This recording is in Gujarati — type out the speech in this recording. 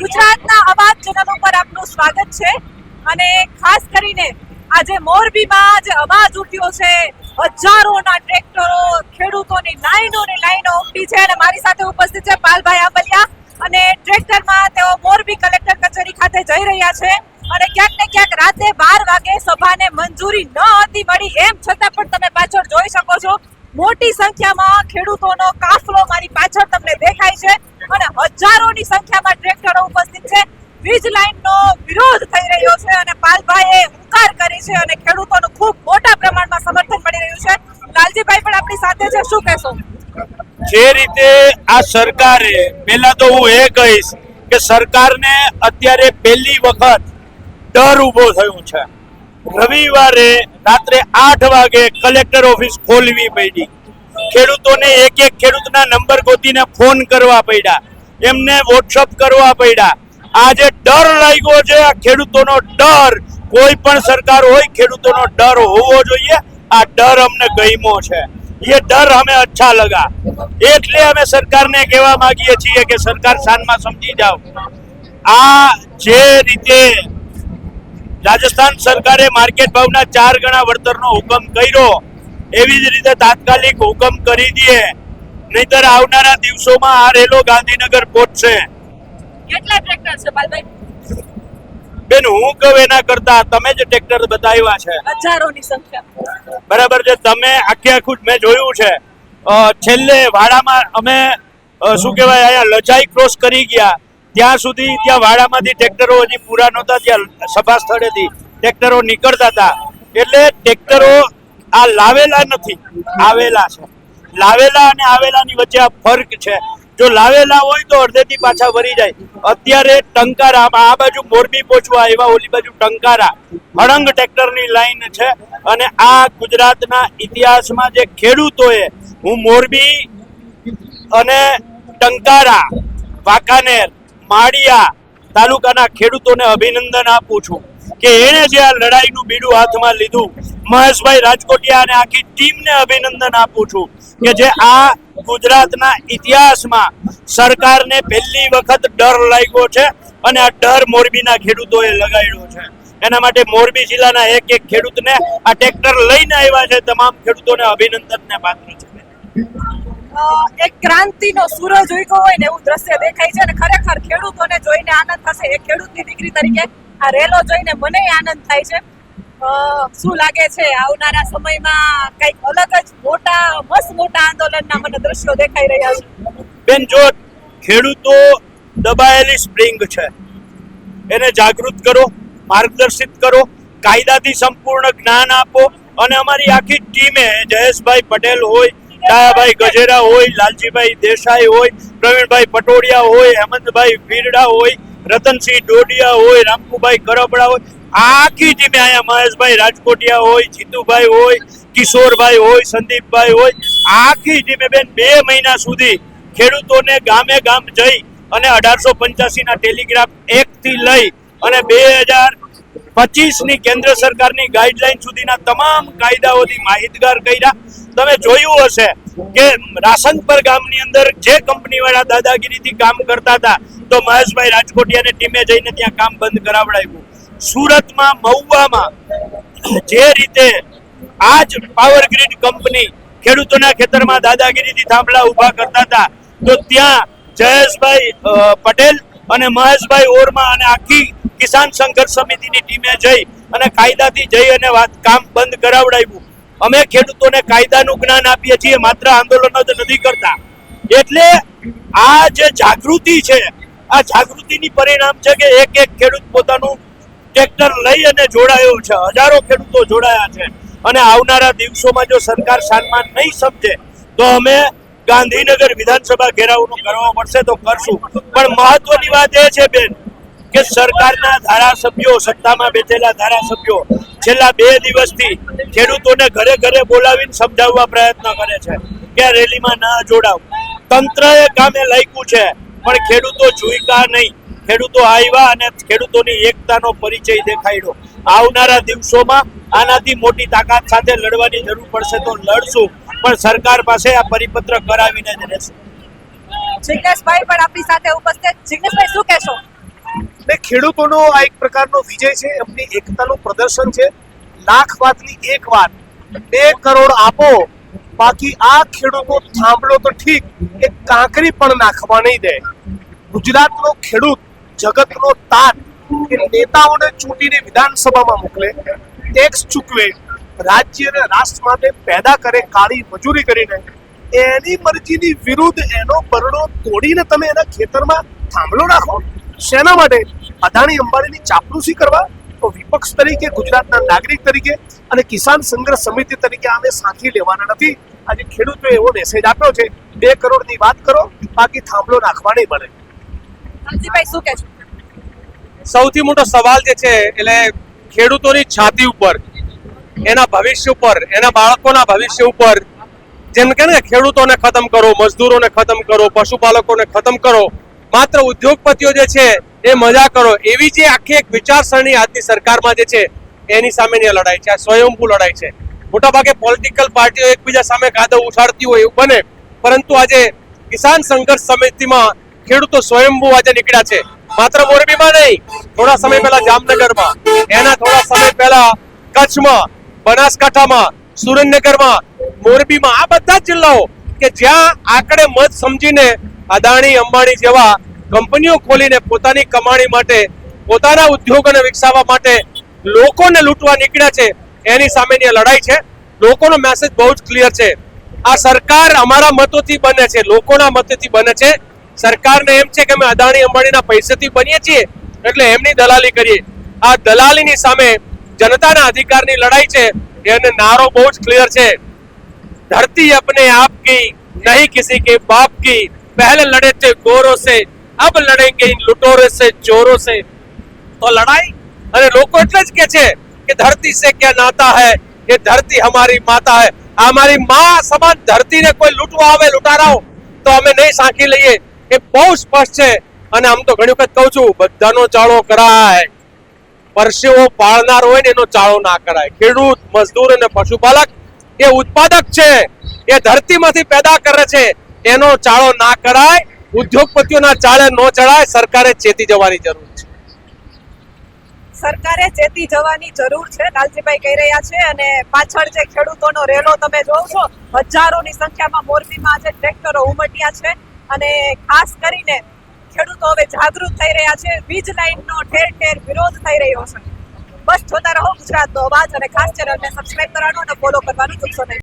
ગુજરાતના અવાજ ચેનલ ઉપર આપનું સ્વાગત છે અને ખાસ કરીને આજે મોરબીમાં જે અવાજ ઉઠ્યો છે, હજારોના ટ્રેક્ટરો, ખેડૂતોની લાઈનો ઉમટી છે અને મારી સાથે ઉપસ્થિત છે પાલભાઈ આંબલિયા અને ટ્રેક્ટરમાં તેઓ મોરબી કલેક્ટર કચેરી ખાતે જઈ રહ્યા છે અને ક્યાંક ને ક્યાંક રાતે 12 વાગે સભાને મંજૂરી ન હતી મળી, એમ છતાં પણ તમે પાછળ જોઈ શકો છો મોટી સંખ્યામાં ખેડૂતોનો કાફલો મારી પાછળ તમને દેખાય છે અને હજારોની સંખ્યામાં ટ્રેક્ટરો ઉપસ્થિત છે. વીજ લાઈનનો વિરોધ થઈ રહ્યો છે અને પાલભાઈએ હુંકાર કરી છે અને ખેડૂતોનું ખૂબ મોટા પ્રમાણમાં સમર્થન મળી રહ્યું છે. લાલજીભાઈ પણ આપણી સાથે છે, શું કહેશો? જે રીતે આ સરકારે, પહેલા તો હું એ કહીશ કે સરકારને અત્યારે પહેલી વખત ડર ઊભો થયો છે. રવિવારે રાત્રે 8 વાગે કલેક્ટર ઓફિસ ખોલવી પડી, ખેડૂતોને એક ખેડૂતના નંબર ગોતીને ફોન કરવા પડ્યા, એમને વોટ્સઅપ કરવા પડ્યા. આજે ડર લાગ્યો છે, આ ખેડૂતોનો ડર, કોઈ પણ સરકાર હોય ખેડૂતોનો ડર હોવો જોઈએ. આ ડર અમને ગમ્યો છે, એ ડર હमें अच्छा लगा, એટલે અમે સરકારને કહેવા માંગીએ છીએ કે સરકાર શાનમાં સમજી જાઓ. આ જે રીતે રાજસ્થાન સરકારે માર્કેટ ભાવના 4 ગણા વળતરનો હુકમ કર્યો, એવી જ રીતે તાત્કાલિક હુકમ કરી દે, નહીતર આવનારા દિવસોમાં આ રેલો ગાંધીનગર પહોંચશે. કેટલા ટ્રેક્ટર છે પાલભાઈ? બેન, હું કહું એના કરતા તમે જે ટ્રેક્ટર બતાવ્યા છે હજારોની સંખ્યા, બરાબર છે. તમે આખું મેં જોયું છે. છેલ્લે વાડામાં અમે શું કહેવાય, અહીંયા લજાઈ ક્રોસ કરી ગયા ત્યાં સુધી, ત્યાં વાડામાંથી ટ્રેક્ટરો હજી પૂરા નહોતા, ત્યાં સભા સ્થળેથી ટ્રેક્ટરો નીકળતા હતા. એટલે ટ્રેક્ટરો આ લાવેલા નથી, આવેલા છે. લાવેલા અને આવેલાની વચ્ચે આ ફરક છે. જો લાવેલા હોય તો અડધેથી પાછા વળી જાય. અત્યારે ટંકારા, આ બાજુ મોરબી પહોંચવા આવ્યા, ઓલી બાજુ ટંકારા, અડંગ ટ્રેક્ટરની લાઈન છે. અને આ ગુજરાતના ઇતિહાસમાં જે ખેડૂતોએ, હું મોરબી અને ટંકારા, વાંકાનેર, માળિયા તાલુકાના ખેડૂતોને અભિનંદન આપું છું કે એણે જે આ લડાઈનું બીડું હાથમાં લીધું. મહેશભાઈ રાજકોટિયા અને આખી ટીમને અભિનંદન આપું છું કે જે આ ગુજરાતના ઇતિહાસમાં સરકારને પહેલી વખત ડર લાગ્યો છે અને આ ડર મોરબીના ખેડૂતોએ લગાડ્યો છે. એના માટે મોરબી જિલ્લાના એક ખેડૂતને આ ટ્રેક્ટર લઈને આવ્યા છે, તમામ ખેડૂતોને અભિનંદનને પાત્ર છે. એક ક્રાંતિનો સૂરજ ઉગ્યો હોય ને એવું દ્રશ્ય દેખાય છે અને ખરેખર ખેડૂતોને જોઈને આનંદ થશે. એક ખેડૂતની દીકરી તરીકે આ રેલો જોઈને મને આનંદ થાય છે. શું લાગે છે આવનારા સમયમાં કંઈક અલગ જ મોટા આંદોલનના મને દ્રશ્યો દેખાઈ રહ્યા છે? બેન, જો ખેડૂતો દબાયેલી સ્પ્રિંગ છે, એને જાગૃત કરો, માર્ગદર્શિત કરો, કાયદાથી સંપૂર્ણ જ્ઞાન આપો. અને અમારી આખી ટીમે, જયેશભાઈ પટેલ હોય, ડાયાભાઈ ગજેરા હોય, લાલજીભાઈ દેસાઈ હોય, પ્રવીણભાઈ પટોડિયા હોય, હેમંતભાઈ વીરડા હોય, રતનસિંહ ડોડિયા હોય, રામકુભાઈ કરબડા હોય, આખી ટીમે, અહીંયા મહેશભાઈ રાજકોટિયા હોય, જીતુભાઈ હોય, કિશોરભાઈ હોય, સંદીપભાઈ હોય, આખી ટીમે બેન 2 મહિના સુધી ખેડૂતોને ગામે ગામ જઈ અને 1885ના ટેલિગ્રાફ એક્ટથી લઈ અને 2025ની કેન્દ્ર સરકારની ગાઈડલાઈન સુધીના તમામ કાયદાઓથી માહિતગાર કર્યા. તમે જોયું હશે કે રાસનપર ગામની અંદર જે કંપનીવાળા દાદાગીરીથી કામ કરતા હતા, તો મહેશભાઈ રાજકોટિયાની ટીમે જઈને ત્યાં કામ બંધ કરાવડાવ્યું. સુરતમાં, મહુવામાં જે રીતે આજ પાવર ગ્રીડ કંપની ખેડૂતોના ખેતરમાં દાદાગીરીથી થાંભલા ઊભા કરતા હતા, તો ત્યાં જયેશભાઈ પટેલ અને મહેશભાઈ ઓરમા અને આખી કિસાન સંઘર્ષ સમિતિની ટીમે જઈ અને કાયદાથી જઈ અને કામ બંધ કરાવડાવ્યું. અમે ખેડૂતોને કાયદાનું જ્ઞાન આપીએ છીએ, માત્ર આંદોલન જ નથી કરતા. એટલે આ જે જાગૃતિ છે, આ જાગૃતિની પરિણામ છે કે એક ખેડૂત પોતાનું ટ્રેક્ટર લઈ અને જોડાયો છે. હજારો ખેડૂતો જોડાયા છે અને આવનારા દિવસોમાં જો સરકાર શાનમાં નહીં સમજે તો અમે ગાંધીનગર વિધાનસભા ઘેરાવનો કરવો પડશે તો કરશું. પણ મહત્વની વાત એ છે બેન કે સરકારના ધારાસભ્યો, સત્તામાં બેઠેલા ધારાસભ્યો છેલ્લા 2 દિવસથી ખેડૂતોને ઘરે ઘરે બોલાવીને સમજાવવા પ્રયત્ન કરે છે કે આ રેલીમાં ના જોડાવ. તંત્રએ કામે લાગ્યું છે પણ ખેડૂતો ઝૂક્યા નહીં. ખેડૂતો આવ્યા અને ખેડૂતોની એકતાનો પરિચય દેખાડ્યો. આવનારા દિવસોમાં આનાથી મોટી તાકાત સાથે લડવાની જરૂર પડશે તો લડશું, પણ સરકાર પાસે આ પરિપત્ર કરાવીને જ રહેશે. જિગ્નેશભાઈ પણ આપણી સાથે ઉપસ્થિત. જિગ્નેશભાઈ, શું કહેશો? ને ખેડૂતોનો આ એક પ્રકારનો વિજય છે, એમની એકતાનું પ્રદર્શન છે. લાખ વાતની એક વાત, 2 કરોડ આપો, બાકી આ ખેડૂતો થાંભલો તો ઠીક, એક કાંકરી પણ નાખવા નહીં દે. ગુજરાતનો ખેડૂત જગતનો તાત કે નેતાઓને ચૂંટીને વિધાનસભામાં મોકલે, ટેક્સ ચૂકવે, રાજ્ય અને રાષ્ટ્ર માટે પેદા કરે, કાળી મજૂરી કરીને, એની મરજીની વિરુદ્ધ એનો બરડો તોડીને તમે એના ખેતરમાં થાંભલો નાખો. શેના માટે? અદાણી અંબાણીની ચાપલૂસી કરવા? તો વિપક્ષ તરીકે, ગુજરાતના નાગરિક તરીકે અને કિસાન સંઘર્ષ સમિતિ તરીકે અમે સાંખી લેવાના નથી. આજે ખેડૂતોએ એવો મેસેજ આપ્યો છે, 2 કરોડની વાત કરો, બાકી થાંભલો નાખવા નહીં મળે. લાલજીભાઈ શું કહેશો? સૌથી મોટો સવાલ જે છે એટલે ખેડૂતોની છાતી ઉપર, એના ભવિષ્ય ઉપર, એના બાળકોના ભવિષ્ય ઉપર, જેમ કે ને ખેડૂતોને ખતમ કરો, મજદૂરોને ખતમ કરો, પશુપાલકોને ખતમ કરો, માત્ર ઉદ્યોગપતિઓ જે છે એ મજા કરો, એવી જે આખી એક વિચારસરણી આજની સરકારમાં જે છે એની સામેની લડાઈ છે. આ સ્વયંભૂ લડાઈ છે. મોટાભાગે પોલિટિકલ પાર્ટીઓ એકબીજા સામે કાદવ ઉછાળતી હોય એવું બને, પરંતુ આજે કિસાન સંઘર્ષ સમિતિમાં ખેડૂતો સ્વયંભૂ આજે નીકળ્યા છે. માત્ર મોરબીમાં નહીં, થોડા સમય પહેલા જામનગરમાં, એના થોડા સમય પહેલા કચ્છમાં, બનાસકાંઠામાં, સુરેન્દ્રનગરમાં, મોરબીમાં, આ બધા જ જિલ્લાઓ કે જ્યાં આંકડે મત સમજીને અદાણી અંબાણી જેવા કંપનીઓ ખોલીને પોતાની કમાણી માટે, પોતાના ઉદ્યોગોને વિકસાવવા માટે લોકોને લૂંટવા નીકળ્યા છે, એની સામેની લડાઈ છે. લોકોનો મેસેજ બહુ જ ક્લિયર છે. આ સરકાર અમારા મતોથી બને છે, લોકોના મતોથી બને છે. સરકારને એમ છે કે અમે અદાણી અંબાણીના પૈસાથી બનીએ છીએ એટલે એમની દલાલી કરીએ. આ દલાલીની સામે જનતાના અધિકારની લડાઈ છે. એને નારો બહુ જ ક્લિયર છે, ધરતી अपने आप की नहीं किसी के बाप की, पहले लड़े थे गोरों से, अब लड़ेंगे इन लुटोरे से, ચોરો से. તો લડાઈ અને લોકો એટલે જ કે છે કે ધરતી से क्या नाता है, ये धरती हमारी माता है. हमारी माँ સમાન ધરતીને કોઈ લૂંટવા આવે, લૂંટારાઓ, તો અમે નહીં સાંખી લઈએ. એ બહુ સ્પષ્ટ છે. અને આમ તો ઘણી વખત કહું છું, બધાનો ચાળો કરાય, પરસેવો પાળનાર હોય ને એનો ચાળો ના કરાય. ખેડૂત, મજદૂર અને પશુપાલક એ ઉત્પાદક છે, એ ધરતીમાંથી પેદા કરે છે, એનો ચાળો ના કરાય. ઉદ્યોગપતિઓના ચાળે ન ચડાય. સરકારે ચેતી જવાની જરૂર છે. સરકારે ચેતી જવાની જરૂર છે, લાલજીભાઈ કહી રહ્યા છે. અને પાછળ જે ખેડૂતોનો રેલો તમે જોવો છો, હજારોની સંખ્યામાં મોરબીમાં આજે ટ્રેક્ટરો ઉમટ્યા છે. અને ખાસ કરીને ખેડૂતો હવે જાગૃત થઈ રહ્યા છે. વીજ લાઈનનો ઠેર ઠેર વિરોધ થઈ રહ્યો છે. બસ જોતા રહો ગુજરાતનો અવાજ, અને ખાસ ચેનલને સબસ્ક્રાઇબ કરવાનું અને ફોલો કરવાનું ચૂકશો નહીં.